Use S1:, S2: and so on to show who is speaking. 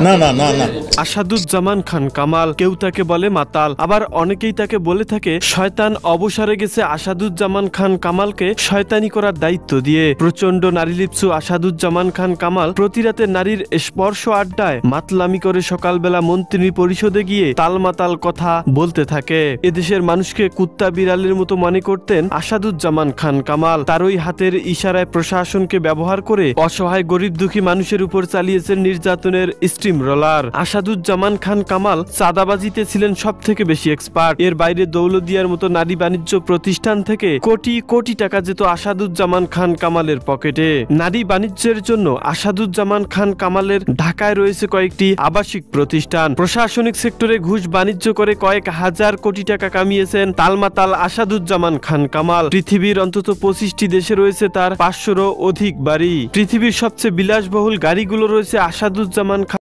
S1: না না না না।
S2: আসাদুজ্জামান খান কামাল, কেউ তাকে বলে মাতাল, আবার অনেকেই তাকে বলে থাকে শয়তান। অবসরে গেছে আসাদুজ্জামান খান কামালকে শয়তানি করার দায়িত্ব দিয়ে। প্রচন্ড নারীলিপ্সু আসাদুজ্জামান খান কামাল প্রতি রাতে নারীর স্পর্শ আড্ডায় মাতলামি করে সকালবেলা মন্ত্রী পরিষদে গিয়ে তালমাতাল কথা বলতে থাকে। এদেশের মানুষকে কুত্তা বিড়ালের মতো মনে করতেন আসাদুজ্জামান খান কামাল। তারই হাতের ইশারায় প্রশাসনকে ব্যবহার করে অসহায় গরিব দুঃখী মানুষের উপর চালিয়েছেন নির্যাতনের স্টিম রোলার। আসাদুজ্জামান খান কামাল চাঁদাবাজিতে ছিলেন সব থেকে বেশি এক্সপার্ট। এর বাইরে দৌলতদিয়ার মতো নারী বাণিজ্য প্রতিষ্ঠান থেকে কোটি কোটি টাকা যেত আসাদুজ্জামান খান কামালের পকেটে। নারী বাণিজ্যের জন্য আসাদুজ্জামান খান কামালের ঢাকায় রয়েছে কয়েকটি আবাসিক প্রতিষ্ঠান। প্রশাসনিক সেক্টরে ঘুষ বাণিজ্য করে কয়েক হাজার কোটি টাকা কামিয়েছেন তালমাতাল আসাদুজ্জামান খান কামাল। পৃথিবীর অন্তত 25টি দেশে রয়েছে তার 500-রও অধিক বাড়ি। পৃথিবীর সবচেয়ে বিলাসবহুল গাড়িগুলো রয়েছে আসাদুজ্জামান খান